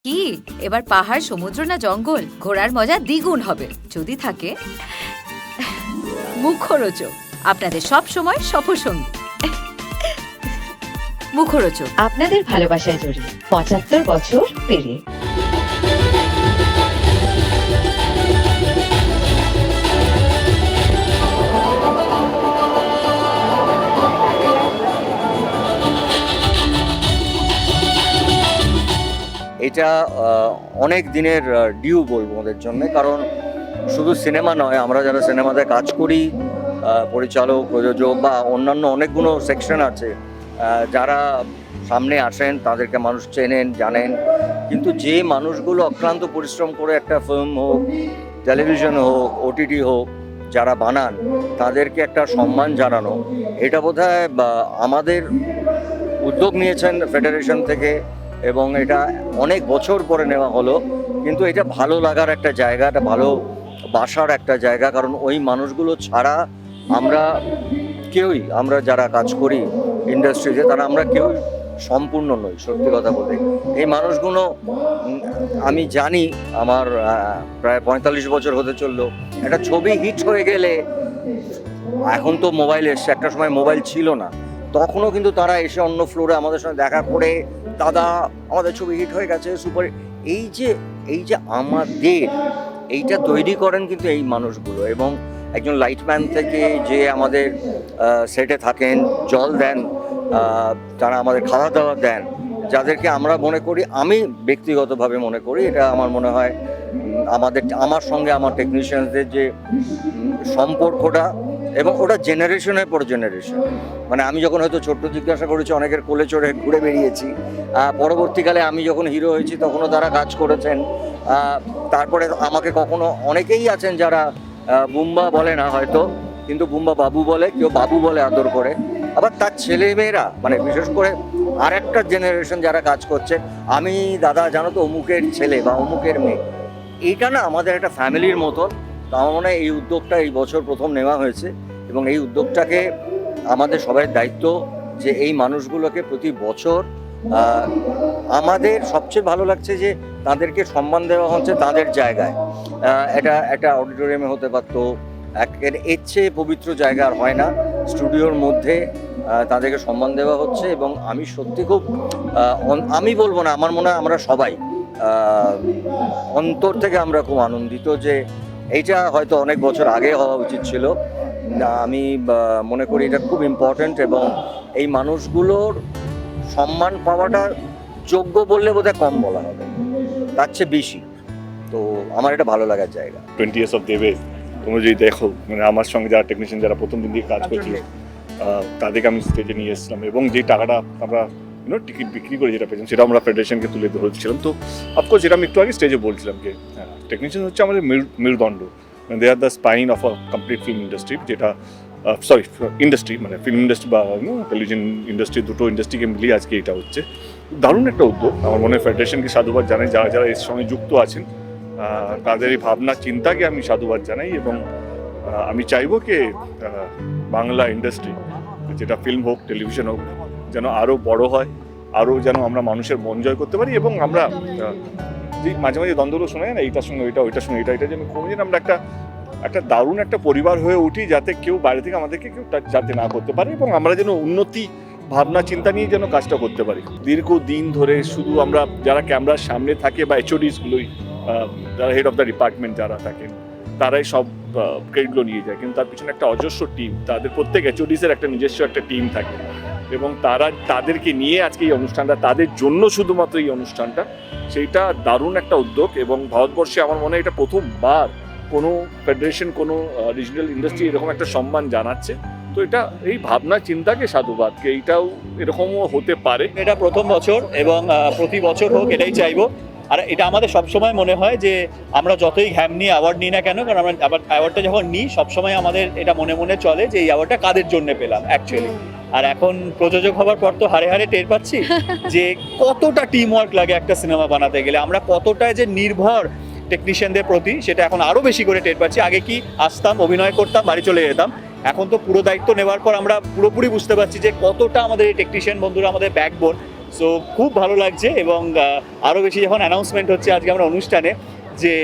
কি এবার পাহাড়, সমুদ্র না জঙ্গল? ঘোরার মজা দ্বিগুণ হবে যদি থাকে মুখরোচক, আপনাদের সব সময় সফরসঙ্গী। মুখরোচক আপনাদের ভালোবাসায় জড়িয়ে ৭৫ বছর পেরিয়ে। এটা অনেক দিনের ডিউ বলবো ওদের জন্য, কারণ শুধু সিনেমা নয়, আমরা যারা সিনেমাতে কাজ করি, পরিচালক, প্রযোজক বা অন্যান্য অনেকগুলো সেকশন আছে যারা সামনে আসেন, তাদেরকে মানুষ চেনেন, জানেন, কিন্তু যে মানুষগুলো অক্লান্ত পরিশ্রম করে একটা ফিল্ম হোক, টেলিভিশন হোক, ওটিটি হোক, যারা বানান, তাদেরকে একটা সম্মান জানানো, এটা বোধহয় আমাদের উদ্যোগ নিয়েছেন ফেডারেশন থেকে, এবং এটা অনেক বছর পরে নেওয়া হলো, কিন্তু এটা ভালো লাগার একটা জায়গা, এটা ভালো বাসার একটা জায়গা, কারণ ওই মানুষগুলো ছাড়া আমরা যারা কাজ করি ইন্ডাস্ট্রিতে, তারা আমরা কেউ সম্পূর্ণ নই, সত্যি কথা বলতে। এই মানুষগুলো আমি জানি, আমার প্রায় ৪৫ বছর হতে চললো, একটা ছবি হিট হয়ে গেলে, এখন তো মোবাইল এসছে, একটা সময় মোবাইল ছিল না, তখনও কিন্তু তারা এসে অন্য ফ্লোরে আমাদের সঙ্গে দেখা করে, দাদা আমাদের ছবি হিট হয়ে গেছে, সুপার। এই যে আমাদের এইটা তৈরি করেন কিন্তু এই মানুষগুলো, এবং একজন লাইটম্যান থেকে যে আমাদের সেটে থাকেন, জল দেন, তারা আমাদের খাওয়া দাওয়া দেন, যাদেরকে আমরা মনে করি, আমি ব্যক্তিগতভাবে মনে করি, এটা আমার মনে হয় আমার সঙ্গে আমার টেকনিশিয়ানসদের যে সম্পর্কটা, এবং ওটা জেনারেশনের পর জেনারেশন, মানে আমি যখন হয়তো ছোট্ট জিজ্ঞাসা করেছি, অনেকের কোলে চড়ে ঘুরে বেরিয়েছি, পরবর্তীকালে আমি যখন হিরো হয়েছি তখনও তারা কাজ করেছেন, তারপরে আমাকে কখনো অনেকেই আছেন যারা বুম্বা বলে না হয়তো, কিন্তু বুম্বা বাবু বলে, কেউ বাবু বলে আদর করে, আবার তার ছেলেমেয়েরা, মানে বিশেষ করে আর একটা জেনারেশন যারা কাজ করছে, আমি দাদা জানো তো অমুকের ছেলে বা অমুকের মেয়ে, এইটা না আমাদের একটা ফ্যামিলির মতন। তো আমার মনে হয় এই উদ্যোগটা এই বছর প্রথম নেওয়া হয়েছে, এবং এই উদ্যোগটাকে আমাদের সবাই দায়িত্ব যে এই মানুষগুলোকে প্রতি বছর, আমাদের সবচেয়ে ভালো লাগছে যে তাদেরকে সম্মান দেওয়া হচ্ছে তাদের জায়গায়। এটা একটা অডিটোরিয়ামে হতে পারতো, এর চেয়ে পবিত্র জায়গা আর হয় না, স্টুডিওর মধ্যে তাদেরকে সম্মান দেওয়া হচ্ছে, এবং আমি সত্যি খুব আমি বলবো না, আমার মনে হয় আমরা সবাই অন্তর থেকে আমরা খুব আনন্দিত যে এইটা হয়তো অনেক বছর আগে হওয়া উচিত ছিল। আমি মনে করি এটা খুব ইম্পর্ট্যান্ট, এবং এই মানুষগুলোর সম্মান পাওয়াটা যোগ্য বললে বোধহয় কম বলা হবে, তার চেয়ে বেশি। তো আমার এটা ভালো লাগার জায়গা। 20 years of দেবে, তোমরা যদি দেখো, মানে আমার সঙ্গে যারা টেকনিশিয়ান যারা প্রথম দিন দিয়ে কাজ করছিল, তাদেরকে আমি স্টেজে নিয়ে এসেছিলাম, এবং যে টাকাটা আমরা টিকিট বিক্রি করে যেটা পেয়েছিলাম, সেটা আমরা ফেডারেশনকে তুলে ধরেছিলাম। তো অফকোর্স যেটা আমি একটু আগে স্টেজে বলছিলাম যে টেকনিশিয়ান হচ্ছে আমাদের মেরুদণ্ড, they are the spine of a complete film industry, যেটা ইন্ডাস্ট্রি, মানে ফিল্ম ইন্ডাস্ট্রি বা টেলিভিশন ইন্ডাস্ট্রি, দুটো ইন্ডাস্ট্রিকে মিলিয়ে আজকে এটা হচ্ছে দারুণ একটা উদ্যোগ। আমার মনে হয় ফেডারেশনকে সাধুবাদ জানাই, যারা যারা এর সঙ্গে যুক্ত আছেন, তাদের এই ভাবনা চিন্তাকে আমি সাধুবাদ জানাই, এবং আমি চাইবো কি বাংলা ইন্ডাস্ট্রি, যেটা ফিল্ম হোক, টেলিভিশন হোক, যেন আরও বড় হয়, আরও যেন আমরা মানুষের মন জয় করতে পারি, এবং আমরা যে মাঝে মাঝে দ্বন্দ্বগুলো শোনা যায় না, এইটার সঙ্গে ওইটা, ওইটার সঙ্গে এটা যেন কমে, যেন আমরা একটা দারুণ একটা পরিবার হয়ে উঠি, যাতে কেউ বাইরে থেকে আমাদেরকে কেউ যাতে না করতে পারে, এবং আমরা যেন উন্নতি ভাবনা চিন্তা নিয়ে যেন কাজটা করতে পারি। দীর্ঘদিন ধরে শুধু আমরা যারা ক্যামেরার সামনে থাকে বা HODsগুলোই, যারা হেড অফ দ্য ডিপার্টমেন্ট যারা থাকেন, তারাই সব ক্রেডিটগুলো নিয়ে যায়, কিন্তু তার পিছনে একটা অজস্র টিম, তাদের প্রত্যেক HODsের একটা নিজস্ব একটা টিম থাকে, এবং তাদেরকে নিয়ে আজকে এই অনুষ্ঠানটা, তাদের জন্য শুধুমাত্র এই অনুষ্ঠানটা, সেইটা দারুণ একটা উদ্যোগ। এবং ভারতবর্ষে আমার মনে হয় এটা প্রথমবার কোনো ফেডারেশন, কোনো রিজনাল ইন্ডাস্ট্রি এরকম একটা সম্মান জানাচ্ছে। তো এটা এই ভাবনা চিন্তাকে সাধুবাদকে, এইটাও এরকমও হতে পারে। এটা প্রথম বছর, এবং প্রতি বছর হোক, এটাই চাইবো। আর এটা আমাদের সবসময় মনে হয় যে আমরা যতই ঘ্যাম নিয়ে অ্যাওয়ার্ড নিই না কেন, কারণ আমরা অ্যাওয়ার্ডটা যখন নিই, সবসময় আমাদের এটা মনে মনে চলে যে এই অ্যাওয়ার্ডটা কাদের জন্য পেলাম অ্যাকচুয়ালি। আর এখন প্রযোজক হবার পর তো হারে হারে টের পাচ্ছি যে কতটা টিম ওয়ার্ক লাগে একটা সিনেমা বানাতে গেলে, আমরা কতটা যে নির্ভর টেকনিশিয়ানদের প্রতি, সেটা এখন আরও বেশি করে টের পাচ্ছি। আগে কি আসতাম, অভিনয় করতাম, বাড়ি চলে যেতাম, এখন তো পুরো দায়িত্ব নেওয়ার পর আমরা পুরোপুরি বুঝতে পারছি যে কতটা আমাদের এই টেকনিশিয়ান বন্ধুরা আমাদের ব্যাকবোন, সো খুব ভালো লাগছে, এবং আরও বেশি যখন অ্যানাউন্সমেন্ট হচ্ছে আজকে আমরা অনুষ্ঠানে যে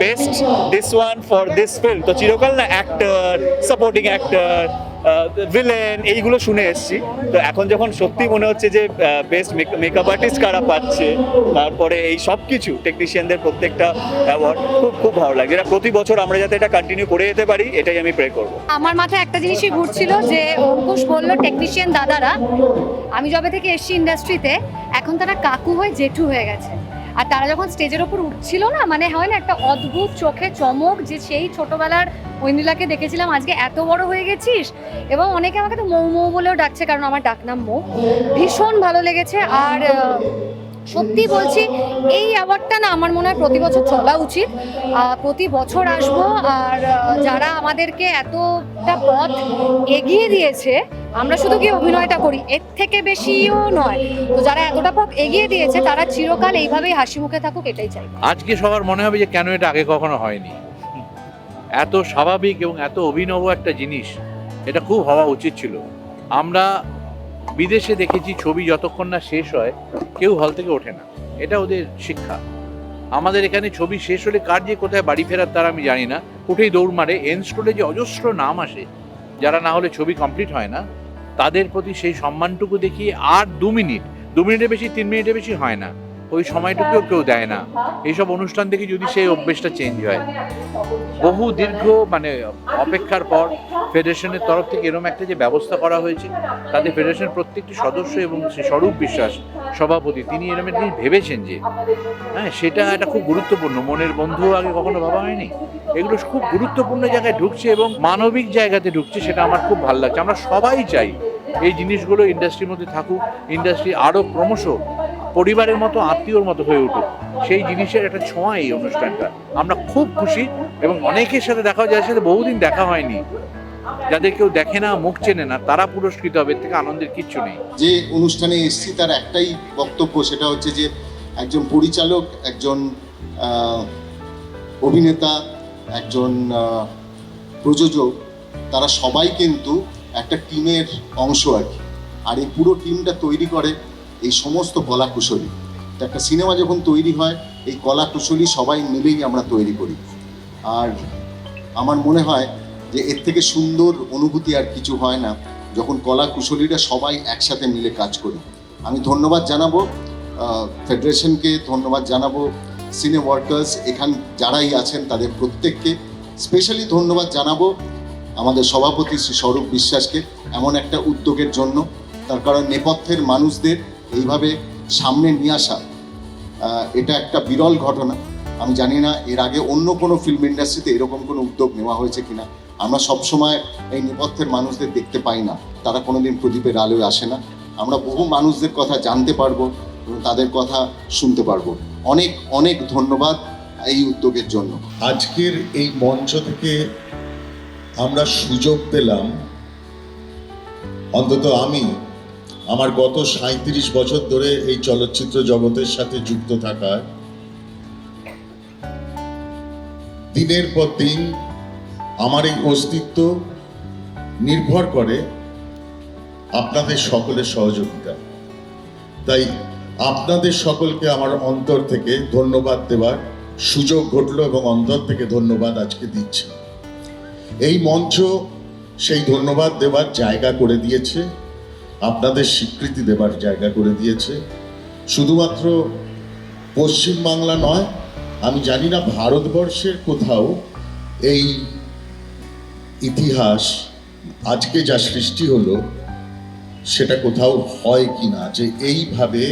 best this one for this film, তো চিরকাল না অ্যাক্টর, সাপোর্টিং অ্যাক্টর, ভিলেন এইগুলো শুনে এসেছি। তো এখন যখন সত্যি মনে হচ্ছে যে বেস্ট মেকআপ আর্টিস্ট কারা পাচ্ছে, তারপরে এই সব কিছু টেকনিশিয়ানদের প্রত্যেকটা অ্যাওয়ার্ড খুব খুব ভালো লাগে। এটা প্রতি বছর আমরা যাতে এটা কন্টিনিউ করে যেতে পারি, এটাই আমি প্রে করবো। আমার মাথায় একটা জিনিসই ঘুরছিল যে অঙ্কুশ বলল টেকনিশিয়ান দাদারা, আমি যবে থেকে এসছি ইন্ডাস্ট্রিতে এখন তারা কাকু হয়ে জেঠু হয়ে গেছে। আর তারা যখন স্টেজের ওপর উঠছিল না, মানে হয় না একটা অদ্ভুত চোখে চমক, যে সেই ছোটবেলার ঐন্দিলাকে দেখেছিলাম আজকে এত বড় হয়ে গেছিস। এবং অনেকে আমাকে তো মৌ মৌ বলেও ডাকছে, কারণ আমার ডাকনাম মৌ। ভীষণ ভালো লেগেছে। আর সত্যি বলছি, এই অ্যাওয়ার্ডটা না আমার মনে হয় প্রতি বছর চলা উচিত, প্রতি বছর আসবো। আর যারা আমাদেরকে এতটা পথ এগিয়ে দিয়েছে, আমরা শুধু কি অভিনয়টা করি, এর থেকে বেশিও নয়, তো যারা এতটা পথ এগিয়ে দিয়েছে তারা চিরকাল এইভাবেই হাসি মুখে থাকুক, এটাই চাই। আজকে সবার মনে হবে যে কেন এটা আগে কখনো হয়নি। এত স্বাভাবিক এবং এত অভিনব একটা জিনিস, এটা খুব হওয়া উচিত ছিল। আমরা বিদেশে দেখেছি ছবি যতক্ষণ না শেষ হয় কেউ হল থেকে ওঠে না, এটা ওদের শিক্ষা। আমাদের এখানে ছবি শেষ হলে কার যে কোথায় বাড়ি ফেরার তার আমি জানি না, উঠেই দৌড় মারে। এন্ড স্টোরে যে অজস্র নাম আসে যারা না হলে ছবি কমপ্লিট হয় না, তাদের প্রতি সেই সম্মানটুকু দেখিয়ে আর 2 মিনিটের বেশি 3 মিনিটের বেশি হয় না, ওই সময়টুকুও কেউ দেয় না। এইসব অনুষ্ঠান থেকে যদি সেই অভ্যেসটা চেঞ্জ হয়, বহু দীর্ঘ মানে অপেক্ষার পর ফেডারেশনের তরফ থেকে এরকম একটা যে ব্যবস্থা করা হয়েছে, তাদের ফেডারেশনের প্রত্যেকটি সদস্য এবং সে স্বরূপ বিশ্বাস সভাপতি, তিনি এরকম একটা জিনিস ভেবেছেন যে হ্যাঁ সেটা একটা খুব গুরুত্বপূর্ণ, মনের বন্ধুও আগে কখনো ভাবা হয়নি। এগুলো খুব গুরুত্বপূর্ণ জায়গায় ঢুকছে এবং মানবিক জায়গাতে ঢুকছে, সেটা আমার খুব ভালো লাগছে। আমরা সবাই চাই এই জিনিসগুলো ইন্ডাস্ট্রির মধ্যে থাকুক, ইন্ডাস্ট্রি আরও ক্রমশ পরিবারের মতো আত্মীয়র মতো হয়ে উঠুক, সেই জিনিসের একটা ছোঁয়া এই অনুষ্ঠানটা। আমরা খুব খুশি এবং অনেকের সাথে দেখা হয় যাদের সাথে বহুদিন দেখা হয়নি, যাদের কেউ দেখে না, মুখ চেনে না, তারা পুরস্কৃত হবে। এর থেকে আনন্দের কিচ্ছু নেই। যে অনুষ্ঠানে এসেছি তার একটাই বক্তব্য, সেটা হচ্ছে যে একজন পরিচালক, একজন অভিনেতা, একজন প্রযোজক, তারা সবাই কিন্তু একটা টিমের অংশ আর কি। আর এই পুরো টিমটা তৈরি করে এই সমস্ত কলা কুশলী। একটা সিনেমা যখন তৈরি হয়, এই কলা কুশলী সবাই মিলেই আমরা তৈরি করি। আর আমার মনে হয় যে এর থেকে সুন্দর অনুভূতি আর কিছু হয় না, যখন কলা কুশলীরা সবাই একসাথে মিলে কাজ করি। আমি ধন্যবাদ জানাবো ফেডারেশনকে, ধন্যবাদ জানাবো সিনে ওয়ার্কার্স এখান যারাই আছেন তাদের প্রত্যেককে, স্পেশালি ধন্যবাদ জানাবো আমাদের সভাপতি শ্রী স্বরূপ বিশ্বাসকে এমন একটা উদ্যোগের জন্য। তার কারণ নেপথ্যের মানুষদের এইভাবে সামনে নিয়ে আসা, এটা একটা বিরল ঘটনা। আমি জানি না এর আগে অন্য কোনো ফিল্ম ইন্ডাস্ট্রিতে এরকম কোনো উদ্যোগ নেওয়া হয়েছে কিনা। আমরা সবসময় এই নেপথ্যের মানুষদের দেখতে পাই না, তারা কোনোদিন প্রদীপের আলোয় আসে না। আমরা বহু মানুষদের কথা জানতে পারবো এবং তাদের কথা শুনতে পারবো। অনেক অনেক ধন্যবাদ এই উদ্যোগের জন্য। আজকের এই মঞ্চ থেকে আমরা সুযোগ পেলাম, অন্তত আমি আমার গত 37 বছর ধরে এই চলচ্চিত্র জগতের সাথে যুক্ত থাকার, দিনের পর দিন আমার এই অস্তিত্ব নির্ভর করে আপনাদের সকলের সহযোগিতা। তাই আপনাদের সকলকে আমার অন্তর থেকে ধন্যবাদ দেওয়ার সুযোগ ঘটল এবং অন্তর থেকে ধন্যবাদ আজকে দিচ্ছি। এই মঞ্চ সেই ধন্যবাদ দেওয়ার জায়গা করে দিয়েছে, আপনাদের স্বীকৃতি দেবার জায়গা করে দিয়েছে। শুধুমাত্র পশ্চিমবাংলা নয়, আমি জানি না ভারতবর্ষের কোথাও এই ইতিহাস আজকে যা সৃষ্টি হলো সেটা কোথাও হয় কি না, যে এইভাবে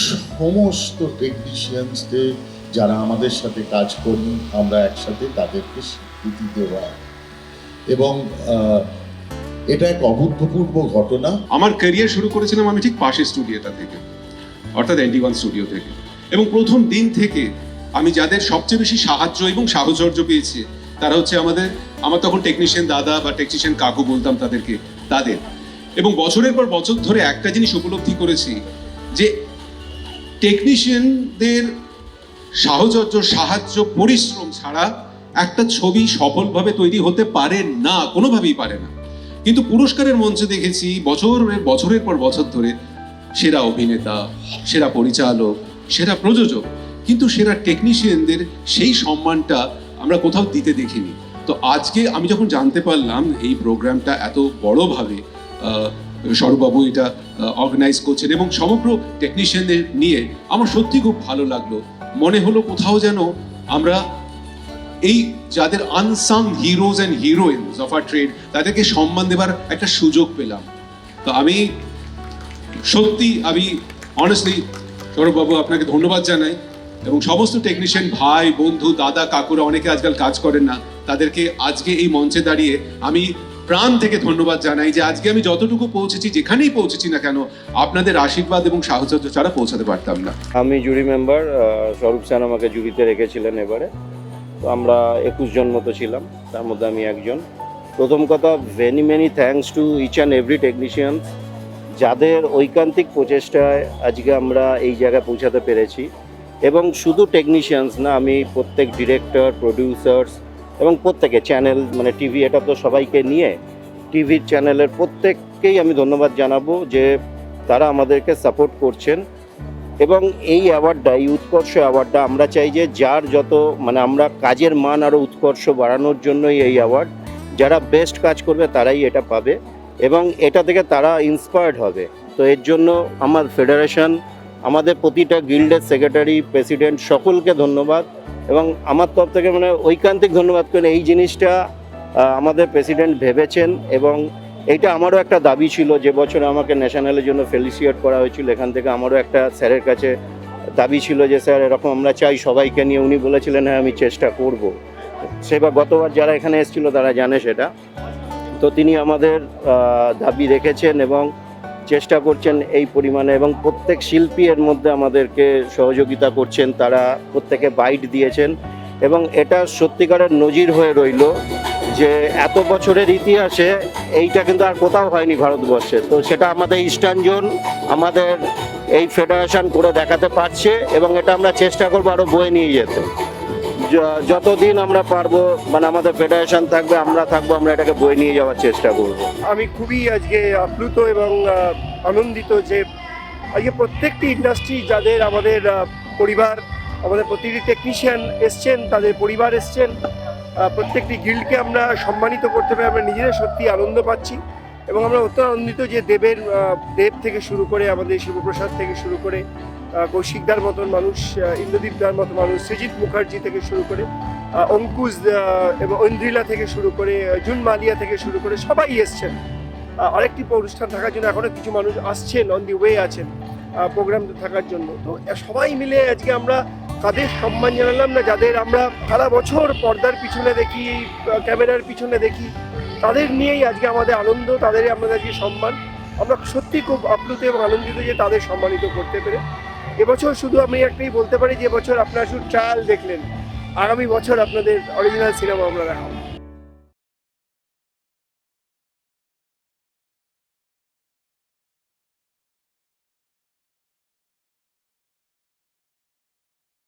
সমস্ত টেকনিশিয়ানসদের যারা আমাদের সাথে কাজ করি আমরা একসাথে তাদেরকে স্বীকৃতি দেওয়া, এবং এটা এক অভূতপূর্ব ঘটনা। আমার ক্যারিয়ার শুরু করেছিলাম আমি ঠিক পাশের স্টুডিওটা থেকে, অর্থাৎ NT1 স্টুডিও থেকে, এবং প্রথম দিন থেকে আমি যাদের সবচেয়ে বেশি সাহায্য এবং সাহচর্য পেয়েছি তারা হচ্ছে আমার তখন টেকনিশিয়ান দাদা বা টেকনিশিয়ান কাকু বলতাম তাদের। এবং বছরের পর বছর ধরে একটা জিনিস উপলব্ধি করেছি যে টেকনিশিয়ানদের সাহচর্য, সাহায্য, পরিশ্রম ছাড়া একটা ছবি সফলভাবে তৈরি হতে পারে না, কোনোভাবেই পারে না। কিন্তু পুরস্কারের মঞ্চে দেখেছি বছরের পর বছর ধরে সেরা অভিনেতা, সেরা পরিচালক, সেরা প্রযোজক, কিন্তু সেরা টেকনিশিয়ানদের সেই সম্মানটা আমরা কোথাও দিতে দেখিনি। তো আজকে আমি যখন জানতে পারলাম এই প্রোগ্রামটা এত বড়ভাবে সৌরভবাবু এটা অর্গানাইজ করছেন এবং সমগ্র টেকনিশিয়ানদের নিয়ে, আমার সত্যি খুব ভালো লাগলো। মনে হলো কোথাও যেন আমরা এই যাদের unsung heroes and heroines of our trade, তাদেরকে সম্মান দেবার একটা সুযোগ পেলাম। তো আমি অনেস্টলি সৌরভবাবু আপনাকে ধন্যবাদ জানাই, এবং সমস্ত টেকনিশিয়ান ভাই বন্ধু দাদা কাকুরা, অনেকে আজকাল কাজ করেন না, তাদেরকে আজকে এই মঞ্চে দাঁড়িয়ে আমি প্রাণ থেকে ধন্যবাদ জানাই যে আজকে আমি যতটুকু পৌঁছেছি, যেখানেই পৌঁছেছি না কেন, আপনাদের আশীর্বাদ এবং সাহচর্য ছাড়া পৌঁছাতে পারতাম না। আমি জুরি মেম্বার, স্বরূপ স্যার আমাকে জুরিতে রেখেছিলেন এবারে। তো আমরা 21 জন মতো ছিলাম, তার মধ্যে আমি একজন। প্রথম কথা, many thanks to each and every technician, যাদের ঐকান্তিক প্রচেষ্টায় আজকে আমরা এই জায়গায় পৌঁছাতে পেরেছি। এবং শুধু টেকনিশিয়ানস না, আমি প্রত্যেক ডিরেক্টর, প্রডিউসার্স এবং প্রত্যেকে চ্যানেল, মানে টিভি, এটা তো সবাইকে নিয়ে টিভির চ্যানেলের প্রত্যেককেই আমি ধন্যবাদ জানাবো যে তারা আমাদেরকে সাপোর্ট করছেন। এবং এই অ্যাওয়ার্ডটা, এই উৎকর্ষ অ্যাওয়ার্ডটা আমরা চাই যে যার যত, মানে আমরা কাজের মান আরও উৎকর্ষ বাড়ানোর জন্যই এই অ্যাওয়ার্ড, যারা বেস্ট কাজ করবে তারাই এটা পাবে এবং এটা থেকে তারা ইন্সপায়ার্ড হবে। তো এর জন্য আমার ফেডারেশন, আমাদের প্রতিটা গিল্ডের সেক্রেটারি, প্রেসিডেন্ট, সকলকে ধন্যবাদ। এবং আমার তরফ থেকে মানে ঐকান্তিক ধন্যবাদ করে এই জিনিসটা আমাদের প্রেসিডেন্ট ভেবেছেন। এবং এইটা আমারও একটা দাবি ছিল, যে বছর আমাকে ন্যাশনালের জন্য ফেলিসিয়েট করা হয়েছিল, এখান থেকে আমারও একটা স্যারের কাছে দাবি ছিল যে স্যার এরকম আমরা চাই সবাইকে নিয়ে। উনি বলেছিলেন হ্যাঁ আমি চেষ্টা করব। সেবার গতবার যারা এখানে এসেছিলো তারা জানে সেটা। তো তিনি আমাদের দাবি রেখেছেন এবং চেষ্টা করছেন এই পরিমাণে, এবং প্রত্যেক শিল্পী এর মধ্যে আমাদেরকে সহযোগিতা করছেন, তারা প্রত্যেকে বাইট দিয়েছেন। এবং এটা সত্যিকারের নজির হয়ে রইল যে এত বছরের ইতিহাসে এইটা কিন্তু আর কোথাও হয়নি ভারতবর্ষে। তো সেটা আমাদের ইস্টার্ন জোন, আমাদের এই ফেডারেশন করে দেখাতে পারছে, এবং এটা আমরা চেষ্টা করবো আরও বয়ে নিয়ে যেতে। যতদিন আমরা পারবো, মানে আমাদের ফেডারেশন থাকবে, আমরা থাকবো, আমরা এটাকে বয়ে নিয়ে যাওয়ার চেষ্টা করব। আমি খুবই আজকে আপ্লুত এবং আনন্দিত যে আজকে প্রত্যেকটি ইন্ডাস্ট্রি, যাদের আমাদের পরিবার, আমাদের প্রতিটি টেকনিশিয়ান এসছেন, তাদের পরিবার এসছেন, প্রত্যেকটি গিল্ডকে আমরা সম্মানিত করতে পেরে আমরা নিজেরা সত্যি আনন্দ পাচ্ছি। এবং আমরা অত্যন্ত আনন্দিত যে দেব থেকে শুরু করে, আমাদের শিবপ্রসাদ থেকে শুরু করে, কৌশিকদার মতন মানুষ, ইন্দ্রদীপদার মতো মানুষ, সৃজিত মুখার্জি থেকে শুরু করে, অঙ্কুশ এবং ঐন্দ্রিলা থেকে শুরু করে, জুন মালিয়া থেকে শুরু করে সবাই এসছেন আরেকটি অনুষ্ঠান থাকার জন্য। এখনও কিছু মানুষ আসছেন, অন দি ওয়ে আছেন প্রোগ্রাম থাকার জন্য। তো সবাই মিলে আজকে আমরা তাদের সম্মান জানালাম না, যাদের আমরা সারা বছর পর্দার পিছনে দেখি, ক্যামেরার পিছনে দেখি, তাদের নিয়েই আজকে আমাদের আনন্দ, তাদেরই আমাদের আজকে সম্মান। আমরা সত্যি খুব আপ্লুত এবং আনন্দিত যে তাদের সম্মানিত করতে পেরে। এবছর শুধু আমি একটাই বলতে পারি যে এবছর আপনারা শুধু ট্রায়াল দেখলেন, আগামী বছর আপনাদের অরিজিনাল সিনেমা আমরা দেখাবো।